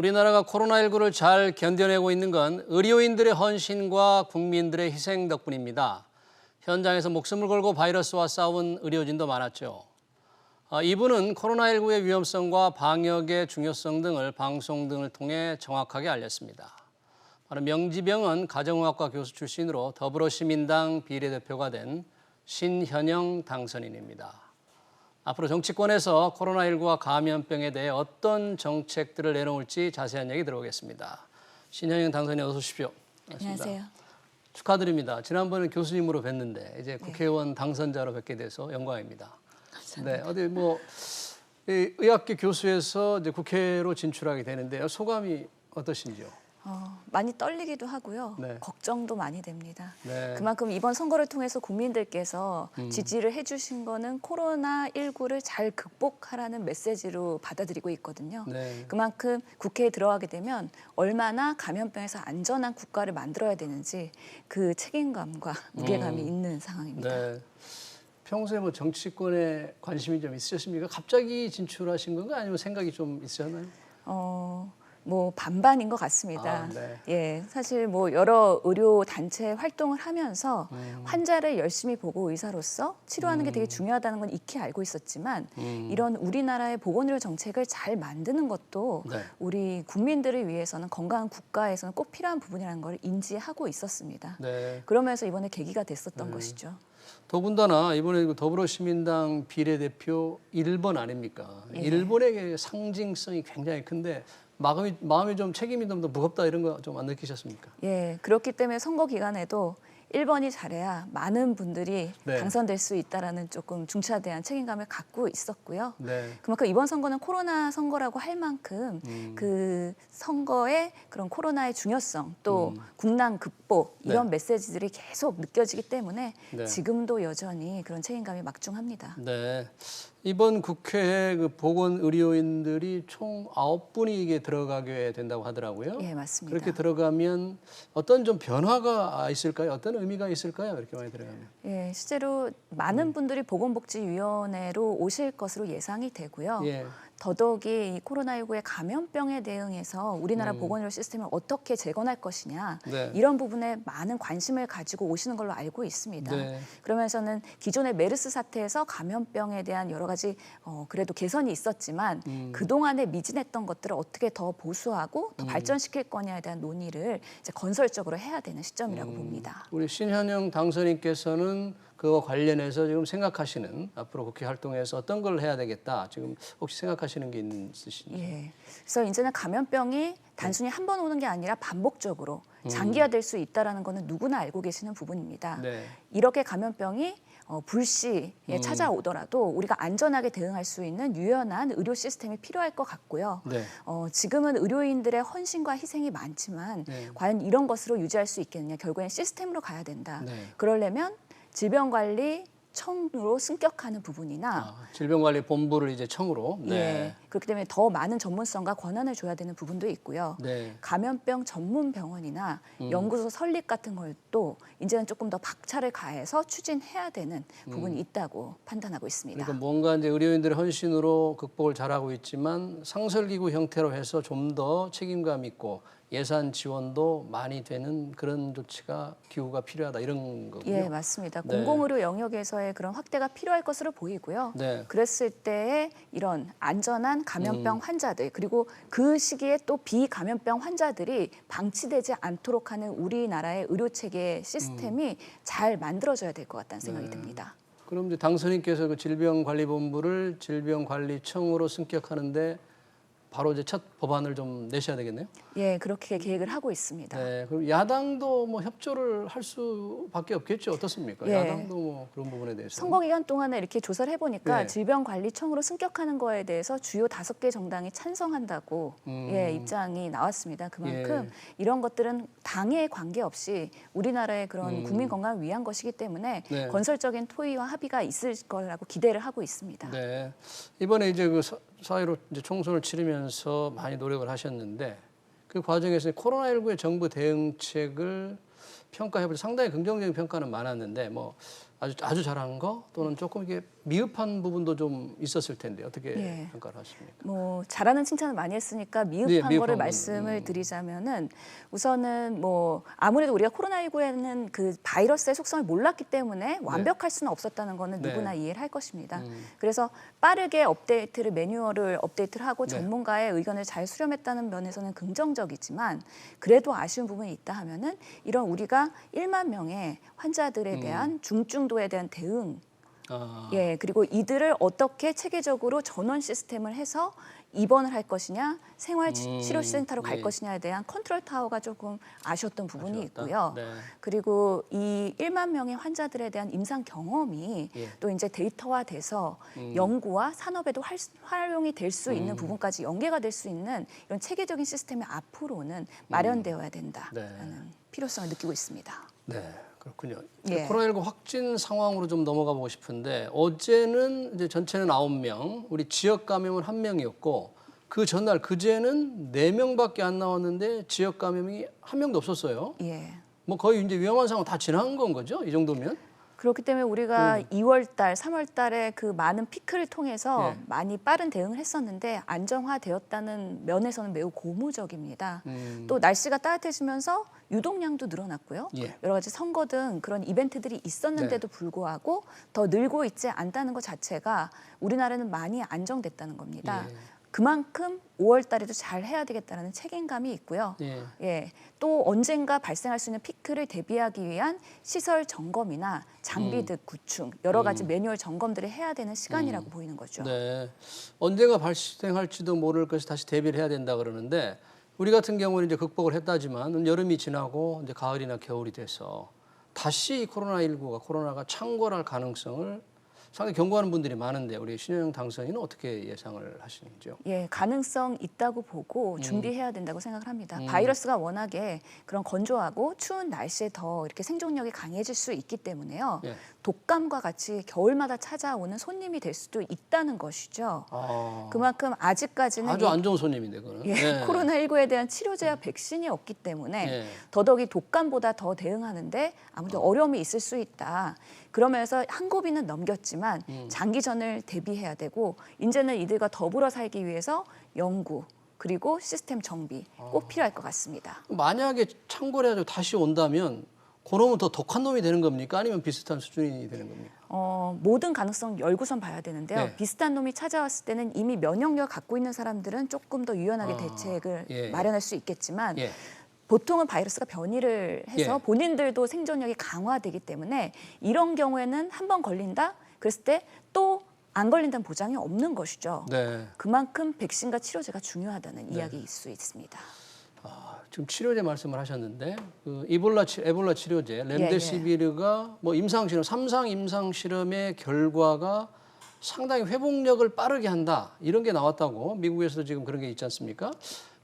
우리나라가 코로나19를 잘 견뎌내고 있는 건 의료인들의 헌신과 국민들의 희생 덕분입니다. 현장에서 목숨을 걸고 바이러스와 싸운 의료진도 많았죠. 이분은 코로나19의 위험성과 방역의 중요성 등을 방송 등을 통해 정확하게 알렸습니다. 바로 명지병원 가정의학과 교수 출신으로 더불어시민당 비례대표가 된 신현영 당선인입니다. 앞으로 정치권에서 코로나19와 감염병에 대해 어떤 정책들을 내놓을지 자세한 얘기 들어보겠습니다. 신현영 당선인 어서 오십시오. 반갑습니다. 안녕하세요. 축하드립니다. 지난번에 교수님으로 뵀는데 이제 국회의원 당선자로 뵙게 돼서 영광입니다. 감사합니다. 네, 어디 뭐 의학계 교수에서 이제 국회로 진출하게 되는데요. 소감이 어떠신지요? 많이 떨리기도 하고요. 네. 걱정도 많이 됩니다. 네. 그만큼 이번 선거를 통해서 국민들께서 지지를 해주신 거는 코로나19를 잘 극복하라는 메시지로 받아들이고 있거든요. 네. 그만큼 국회에 들어가게 되면 얼마나 감염병에서 안전한 국가를 만들어야 되는지 그 책임감과 무게감이 있는 상황입니다. 네. 평소에 뭐 정치권에 관심이 좀 있으셨습니까? 갑자기 진출하신 건가요? 아니면 생각이 좀 있으셨나요? 뭐 반반인 것 같습니다. 네. 예, 사실 뭐 여러 의료 단체 활동을 하면서 환자를 열심히 보고 의사로서 치료하는 게 되게 중요하다는 건 익히 알고 있었지만 이런 우리나라의 보건의료 정책을 잘 만드는 것도 네. 우리 국민들을 위해서는 건강한 국가에서는 꼭 필요한 부분이라는 걸 인지하고 있었습니다. 네. 그러면서 이번에 계기가 됐었던 것이죠. 더군다나 이번에 더불어시민당 비례대표 1번 아닙니까? 예. 일본의 상징성이 굉장히 큰데 마음이 좀 책임이 좀 더 무겁다 이런 거 좀 안 느끼셨습니까? 예, 그렇기 때문에 선거 기간에도 1번이 잘해야 많은 분들이 네. 당선될 수 있다라는 조금 중차대한 책임감을 갖고 있었고요. 네. 그만큼 이번 선거는 코로나 선거라고 할 만큼 그 선거의 그런 코로나의 중요성 또 국난 극복 이런 메시지들이 계속 느껴지기 때문에 네. 지금도 여전히 그런 책임감이 막중합니다. 네. 이번 국회에 그 보건의료인들이 총 9분이 이게 들어가게 된다고 하더라고요. 예, 맞습니다. 그렇게 들어가면 어떤 좀 변화가 있을까요? 어떤 의미가 있을까요? 이렇게 많이 들어가면. 예, 실제로 많은 분들이 보건복지위원회로 오실 것으로 예상이 되고요. 예. 더더욱이 이 코로나19의 감염병에 대응해서 우리나라 보건의료 시스템을 어떻게 재건할 것이냐 네. 이런 부분에 많은 관심을 가지고 오시는 걸로 알고 있습니다. 네. 그러면서는 기존의 메르스 사태에서 감염병에 대한 여러 가지 그래도 개선이 있었지만 그동안에 미진했던 것들을 어떻게 더 보수하고 더 발전시킬 거냐에 대한 논의를 이제 건설적으로 해야 되는 시점이라고 봅니다. 우리 신현영 당선인께서는 그와 관련해서 지금 생각하시는 앞으로 국회 활동에서 어떤 걸 해야 되겠다. 지금 혹시 생각하시는 게 있으신지? 예. 그래서 이제는 감염병이 단순히 한 번 오는 게 아니라 반복적으로 장기화될 수 있다는 것은 누구나 알고 계시는 부분입니다. 네. 이렇게 감염병이 불시에 찾아오더라도 우리가 안전하게 대응할 수 있는 유연한 의료 시스템이 필요할 것 같고요. 네. 지금은 의료인들의 헌신과 희생이 많지만 과연 이런 것으로 유지할 수 있겠느냐. 결국엔 시스템으로 가야 된다. 네. 그러려면 질병관리청으로 승격하는 부분이나 질병관리본부를 이제 청으로. 네. 예, 그렇기 때문에 더 많은 전문성과 권한을 줘야 되는 부분도 있고요. 네. 감염병 전문 병원이나 연구소 설립 같은 것도 이제는 조금 더 박차를 가해서 추진해야 되는 부분이 있다고 판단하고 있습니다. 그러니까 뭔가 이제 의료인들의 헌신으로 극복을 잘하고 있지만 상설기구 형태로 해서 좀 더 책임감 있고 예산 지원도 많이 되는 그런 조치가 기구가 필요하다 이런 거군요. 예, 맞습니다. 네. 공공의료 영역에서의 그런 확대가 필요할 것으로 보이고요. 네. 그랬을 때에 이런 안전한 감염병 환자들 그리고 그 시기에 또 비감염병 환자들이 방치되지 않도록 하는 우리나라의 의료 체계 시스템이 잘 만들어져야 될 것 같다는 생각이 듭니다. 그럼 이제 당선인께서 그 질병관리본부를 질병관리청으로 승격하는데 바로 이제 첫 법안을 좀 내셔야 되겠네요. 예, 그렇게 계획을 하고 있습니다. 네, 그럼 야당도 뭐 협조를 할 수밖에 없겠죠. 어떻습니까? 예. 야당도 뭐 그런 부분에 대해서. 선거 기간 동안에 이렇게 조사를 해보니까 네. 질병관리청으로 승격하는 거에 대해서 주요 5개 정당이 찬성한다고 입장이 나왔습니다. 그만큼 이런 것들은 당에 관계없이 우리나라의 그런 국민 건강을 위한 것이기 때문에 네. 건설적인 토의와 합의가 있을 거라고 기대를 하고 있습니다. 네, 이번에 이제 그 사회로 이제 총선을 치르면서 많이 노력을 하셨는데 그 과정에서 코로나19의 정부 대응책을 평가해볼 때 상당히 긍정적인 평가는 많았는데 뭐 아주 잘한 거 또는 조금 이게 미흡한 부분도 좀 있었을 텐데 어떻게 예. 평가를 하십니까? 뭐 잘하는 칭찬을 많이 했으니까 네, 미흡한 미흡한 거를 건, 말씀을 드리자면은 우선은 뭐 아무래도 우리가 코로나19에는 그 바이러스의 속성을 몰랐기 때문에 완벽할 수는 없었다는 거는 네. 누구나 이해를 할 것입니다. 그래서 빠르게 매뉴얼을 업데이트를 하고 네. 전문가의 의견을 잘 수렴했다는 면에서는 긍정적이지만 그래도 아쉬운 부분이 있다 하면은 이런 우리가 1만 명의 환자들에 대한 중증도에 대한 대응 아, 예, 그리고 이들을 어떻게 체계적으로 전원 시스템을 해서 입원을 할 것이냐, 생활치료센터로 갈 예. 것이냐에 대한 컨트롤 타워가 조금 아쉬웠던 부분이 아쉬웠다. 있고요. 네. 그리고 이 1만 명의 환자들에 대한 임상 경험이 예. 또 이제 데이터화돼서 연구와 산업에도 활용이 될 수 있는 부분까지 연계가 될 수 있는 이런 체계적인 시스템이 앞으로는 마련되어야 된다라는 필요성을 느끼고 있습니다. 네, 그렇군요. 예. 코로나19 확진 상황으로 좀 넘어가 보고 싶은데 어제는 이제 전체는 9명, 우리 지역 감염은 1명이었고 그 전날 그제는 4명밖에 안 나왔는데 지역 감염이 1명도 없었어요. 예. 뭐 거의 이제 위험한 상황 다 지나간 건 거죠? 이 정도면? 그렇기 때문에 우리가 2월 달, 3월 달에 그 많은 피크를 통해서 예. 많이 빠른 대응을 했었는데 안정화되었다는 면에서는 매우 고무적입니다. 또 날씨가 따뜻해지면서 유동량도 늘어났고요. 예. 여러 가지 선거 등 그런 이벤트들이 있었는데도 불구하고 더 늘고 있지 않다는 것 자체가 우리나라는 많이 안정됐다는 겁니다. 예. 그만큼 5월 달에도 잘 해야 되겠다는 책임감이 있고요. 예. 예, 또 언젠가 발생할 수 있는 피크를 대비하기 위한 시설 점검이나 장비 등 구축, 여러 가지 매뉴얼 점검들을 해야 되는 시간이라고 보이는 거죠. 네. 언제가 발생할지도 모를 것이 다시 대비를 해야 된다 그러는데 우리 같은 경우는 이제 극복을 했다지만 여름이 지나고 이제 가을이나 겨울이 돼서 다시 코로나가 창궐할 가능성을 상당히 경고하는 분들이 많은데 우리 신현영 당선인은 어떻게 예상을 하시는지요? 예, 가능성 있다고 보고 준비해야 된다고 생각을 합니다. 바이러스가 워낙에 그런 건조하고 추운 날씨에 더 이렇게 생존력이 강해질 수 있기 때문에요. 예. 독감과 같이 겨울마다 찾아오는 손님이 될 수도 있다는 것이죠. 아, 그만큼 아직까지는 아주 안 좋은 손님인데 그거는. 예, 네. 코로나19에 대한 치료제와 백신이 없기 때문에 예. 더더욱이 독감보다 더 대응하는데 아무래도 어려움이 있을 수 있다. 그러면서 한 고비는 넘겼지만 장기전을 대비해야 되고 이제는 이들과 더불어 살기 위해서 연구 그리고 시스템 정비 꼭 필요할 것 같습니다. 만약에 창궐해가지고 다시 온다면 그놈은 더 독한 놈이 되는 겁니까? 아니면 비슷한 수준이 되는 겁니까? 모든 가능성 열고선 봐야 되는데요. 네. 비슷한 놈이 찾아왔을 때는 이미 면역력을 갖고 있는 사람들은 조금 더 유연하게 대책을 예. 마련할 수 있겠지만 예. 보통은 바이러스가 변이를 해서 예. 본인들도 생존력이 강화되기 때문에 이런 경우에는 한 번 걸린다? 그랬을 때 또 안 걸린다는 보장이 없는 것이죠. 네. 그만큼 백신과 치료제가 중요하다는 이야기일 수 있습니다. 지금 치료제 말씀을 하셨는데 그 에볼라 치료제 렘데시비르가 뭐 임상 실험 3상 임상 실험의 결과가 상당히 회복력을 빠르게 한다 이런 게 나왔다고 미국에서도 지금 그런 게 있지 않습니까?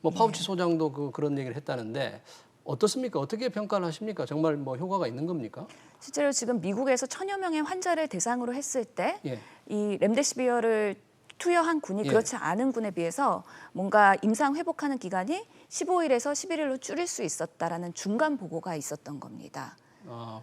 뭐 파우치 소장도 그런 얘기를 했다는데 어떻습니까? 어떻게 평가를 하십니까? 정말 뭐 효과가 있는 겁니까? 실제로 지금 미국에서 1000여 명의 환자를 대상으로 했을 때 예. 이 렘데시비어를 투여한 군이 예. 그렇지 않은 군에 비해서 뭔가 임상 회복하는 기간이 15일에서 11일로 줄일 수 있었다라는 중간 보고가 있었던 겁니다.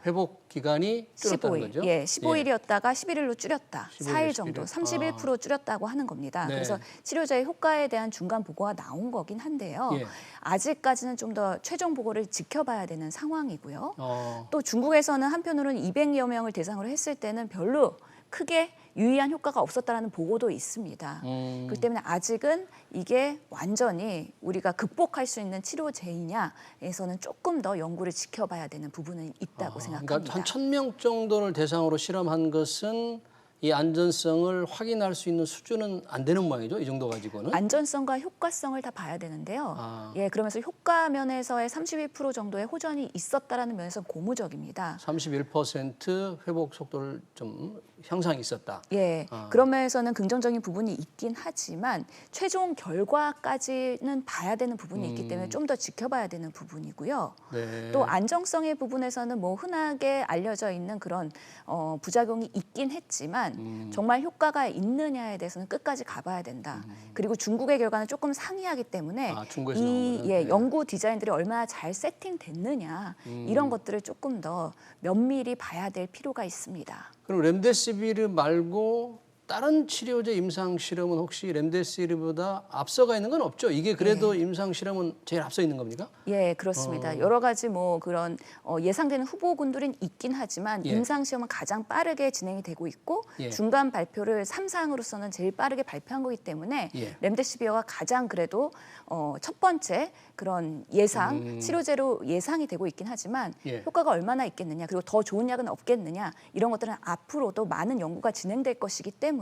회복 기간이 줄었다는 15일. 거죠? 예, 15일이었다가 11일로 줄였다. 15일, 4일 정도, 11일. 31% 줄였다고 하는 겁니다. 네. 그래서 치료제의 효과에 대한 중간 보고가 나온 거긴 한데요. 예. 아직까지는 좀 더 최종 보고를 지켜봐야 되는 상황이고요. 어, 또 중국에서는 한편으로는 200여 명을 대상으로 했을 때는 별로 크게 유의한 효과가 없었다라는 보고도 있습니다. 그렇기 때문에 아직은 이게 완전히 우리가 극복할 수 있는 치료제이냐에서는 조금 더 연구를 지켜봐야 되는 부분은 있다고 생각합니다. 그러니까 한 1000명 정도를 대상으로 실험한 것은 이 안전성을 확인할 수 있는 수준은 안 되는 모양이죠. 이 정도 가지고는. 안전성과 효과성을 다 봐야 되는데요. 예, 그러면서 효과 면에서의 32% 정도의 호전이 있었다라는 면에서 고무적입니다. 31% 회복 속도를 좀 향상이 있었다. 예, 그런 면에서는 긍정적인 부분이 있긴 하지만 최종 결과까지는 봐야 되는 부분이 있기 때문에 좀 더 지켜봐야 되는 부분이고요. 네. 또 안정성의 부분에서는 뭐 흔하게 알려져 있는 그런 부작용이 있긴 했지만 정말 효과가 있느냐에 대해서는 끝까지 가봐야 된다. 그리고 중국의 결과는 조금 상이하기 때문에 중국에서 나온 이 거는? 예, 네. 연구 디자인들이 얼마나 잘 세팅됐느냐 이런 것들을 조금 더 면밀히 봐야 될 필요가 있습니다. 그럼 렘데시비르 말고 다른 치료제 임상 실험은 혹시 렘데시비르보다 앞서가 있는 건 없죠? 이게 그래도 임상 실험은 제일 앞서 있는 겁니까? 예, 그렇습니다. 여러 가지 뭐 그런 예상되는 후보군들은 있긴 하지만 예. 임상 시험은 가장 빠르게 진행이 되고 있고 예. 중간 발표를 3사항으로서는 제일 빠르게 발표한 거기 때문에 예. 렘데시비어가 가장 그래도 첫 번째 그런 예상 치료제로 예상이 되고 있긴 하지만 예. 효과가 얼마나 있겠느냐 그리고 더 좋은 약은 없겠느냐 이런 것들은 앞으로도 많은 연구가 진행될 것이기 때문에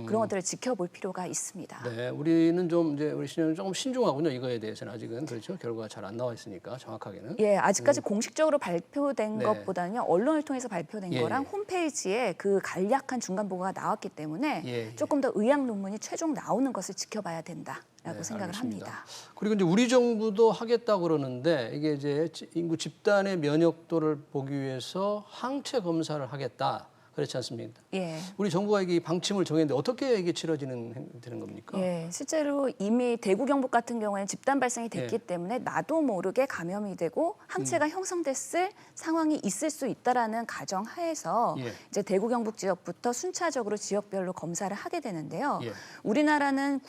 그런 것들을 지켜볼 필요가 있습니다. 네, 우리는 좀 이제 우리 신현은 조금 신중하군요. 이거에 대해서는 아직은 그렇죠. 결과가 잘 안 나와 있으니까 정확하게는. 예, 아직까지 공식적으로 발표된 네. 것보다는요 언론을 통해서 발표된 예, 거랑 예. 홈페이지에 그 간략한 중간 보고가 나왔기 때문에 예, 예. 조금 더 의학 논문이 최종 나오는 것을 지켜봐야 된다라고 네, 생각을 알겠습니다. 합니다. 그리고 이제 우리 정부도 하겠다고 그러는데 이게 이제 인구 집단의 면역도를 보기 위해서 항체 검사를 하겠다. 그렇지 않습니까? 예. 우리 정부가 이게 방침을 정했는데 어떻게 이게 되는 겁니까? 예, 실제로 이미 대구 경북 같은 경우에는 집단 발생이 됐기 예. 때문에 나도 모르게 감염이 되고 항체가 형성됐을 상황이 있을 수 있다라는 가정 하에서 예. 이제 대구 경북 지역부터 순차적으로 지역별로 검사를 하게 되는데요. 예. 우리나라는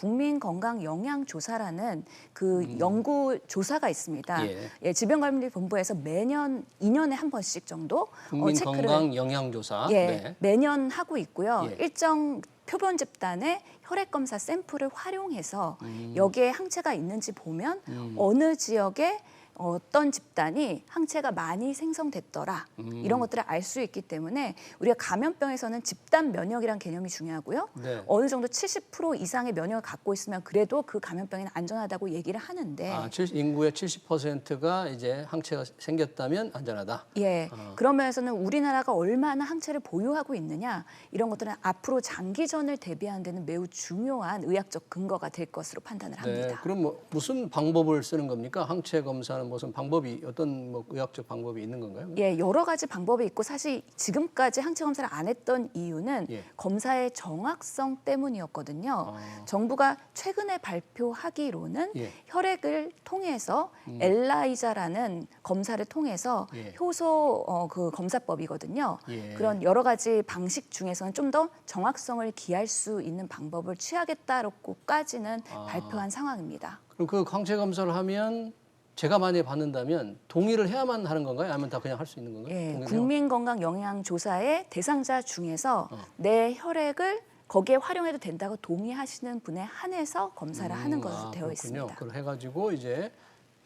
국민건강영양조사라는 그 연구 조사가 있습니다. 예. 질병관리본부에서 매년 2년에 한 번씩 정도 국민 체크를 건강 영양조사. 예, 네. 매년 하고 있고요. 예. 일정 표본 집단의 혈액 검사 샘플을 활용해서 여기에 항체가 있는지 보면 어느 지역에 어떤 집단이 항체가 많이 생성됐더라 이런 것들을 알 수 있기 때문에 우리가 감염병에서는 집단 면역이란 개념이 중요하고요. 네. 어느 정도 70% 이상의 면역을 갖고 있으면 그래도 그 감염병에는 안전하다고 얘기를 하는데 인구의 70%가 이제 항체가 생겼다면 안전하다. 예, 그런 면에서는 우리나라가 얼마나 항체를 보유하고 있느냐 이런 것들은 앞으로 장기전을 대비하는 데는 매우 중요한 의학적 근거가 될 것으로 판단을 합니다. 네, 그럼 뭐 무슨 방법을 쓰는 겁니까? 항체 검사는 무슨 방법이 어떤 뭐 의학적 방법이 있는 건가요? 예, 여러 가지 방법이 있고 사실 지금까지 항체 검사를 안 했던 이유는 예. 검사의 정확성 때문이었거든요. 정부가 최근에 발표하기로는 예. 혈액을 통해서 엘라이자라는 검사를 통해서 예. 효소 그 검사법이거든요. 예. 그런 여러 가지 방식 중에서는 좀 더 정확성을 기할 수 있는 방법을 취하겠다고까지는 발표한 상황입니다. 그럼 그 항체 검사를 하면 제가 만약에 받는다면 동의를 해야만 하는 건가요? 아니면 다 그냥 할 수 있는 건가요? 예, 동의를 국민건강영양조사의 대상자 중에서 내 혈액을 거기에 활용해도 된다고 동의하시는 분에 한해서 검사를 하는 것으로 되어 그렇군요. 있습니다. 그걸 해가지고 이제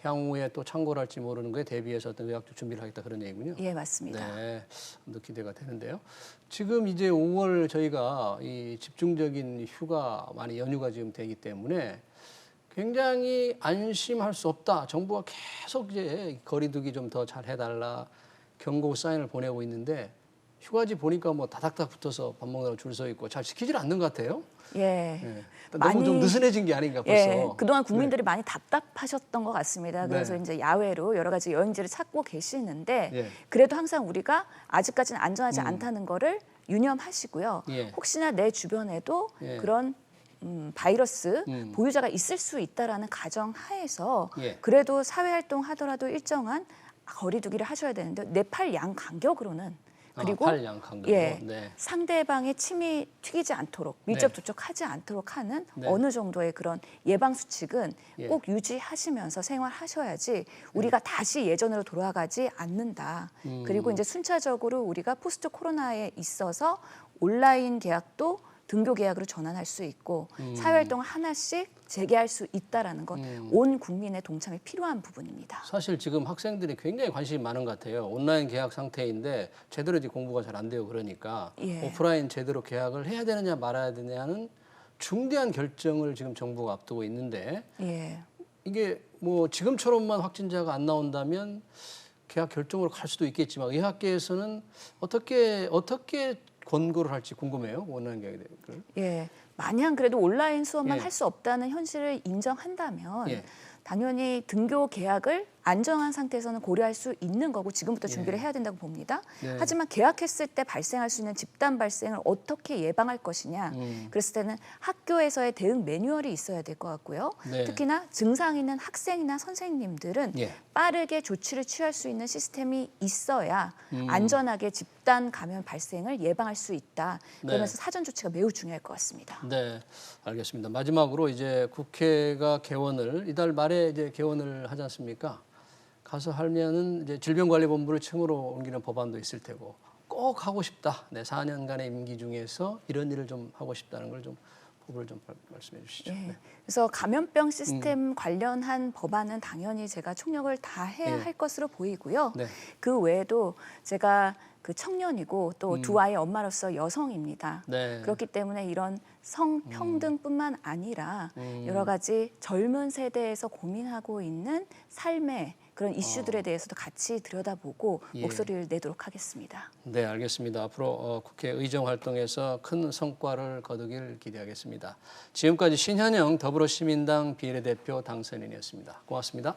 향후에 또 참고를 할지 모르는 거에 대비해서 어떤 의학적 준비를 하겠다 그런 얘기군요. 예, 맞습니다. 네, 또 기대가 되는데요. 지금 이제 5월 저희가 이 집중적인 휴가 많이 연휴가 지금 되기 때문에 굉장히 안심할 수 없다. 정부가 계속 이제 거리두기 좀 더 잘 해달라 경고 사인을 보내고 있는데 휴가지 보니까 뭐 다닥닥 붙어서 밥 먹느라 줄 서 있고 잘 지키질 않는 것 같아요. 예. 네. 너무 좀 느슨해진 게 아닌가 벌써. 예, 그동안 국민들이 많이 답답하셨던 것 같습니다. 그래서 네. 이제 야외로 여러 가지 여행지를 찾고 계시는데 예. 그래도 항상 우리가 아직까지는 안전하지 않다는 거를 유념하시고요. 예. 혹시나 내 주변에도 예. 그런 바이러스 보유자가 있을 수 있다라는 가정 하에서 예. 그래도 사회활동 하더라도 일정한 거리두기를 하셔야 되는데 내 팔 양 간격으로는 그리고 팔양 간격으로. 예, 네. 상대방의 침이 튀기지 않도록 밀접 네. 접촉하지 않도록 하는 네. 어느 정도의 그런 예방 수칙은 예. 꼭 유지하시면서 생활하셔야지 우리가 다시 예전으로 돌아가지 않는다. 그리고 이제 순차적으로 우리가 포스트 코로나에 있어서 온라인 계약도 등교 계약으로 전환할 수 있고 사회활동을 하나씩 재개할 수 있다라는 것, 온 국민의 동참이 필요한 부분입니다. 사실 지금 학생들이 굉장히 관심이 많은 것 같아요. 온라인 계약 상태인데 제대로 이제 공부가 잘 안 돼요. 그러니까 예. 오프라인 제대로 계약을 해야 되느냐 말아야 되느냐는 중대한 결정을 지금 정부가 앞두고 있는데 예. 이게 뭐 지금처럼만 확진자가 안 나온다면 계약 결정으로 갈 수도 있겠지만 의학계에서는 어떻게 권고를 할지 궁금해요. 온라인 계약을. 예, 마냥 그래도 온라인 수업만 예. 할 수 없다는 현실을 인정한다면 예. 당연히 등교 계약을 안정한 상태에서는 고려할 수 있는 거고 지금부터 준비를 해야 된다고 봅니다. 하지만 계약했을 때 발생할 수 있는 집단 발생을 어떻게 예방할 것이냐. 그랬을 때는 학교에서의 대응 매뉴얼이 있어야 될 것 같고요. 네. 특히나 증상 있는 학생이나 선생님들은 예. 빠르게 조치를 취할 수 있는 시스템이 있어야 안전하게 집단 감염 발생을 예방할 수 있다. 그러면서 사전 조치가 매우 중요할 것 같습니다. 네, 알겠습니다. 마지막으로 이제 국회가 개원을 이달 말에 이제 개원을 하지 않습니까? 가서 하면은 이제 질병관리본부를 층으로 옮기는 법안도 있을 테고 꼭 하고 싶다. 네, 4년간의 임기 중에서 이런 일을 좀 하고 싶다는 걸 좀 법을 좀 말씀해 주시죠. 예. 네. 그래서 감염병 시스템 관련한 법안은 당연히 제가 총력을 다해야 할 것으로 보이고요. 네. 그 외에도 제가 그 청년이고 또 두 아이 엄마로서 여성입니다. 네. 그렇기 때문에 이런 성평등뿐만 아니라 여러 가지 젊은 세대에서 고민하고 있는 삶의 그런 이슈들에 대해서도 같이 들여다보고 예. 목소리를 내도록 하겠습니다. 네, 알겠습니다. 앞으로 국회 의정 활동에서 큰 성과를 거두길 기대하겠습니다. 지금까지 신현영 더불어시민당 비례대표 당선인이었습니다. 고맙습니다.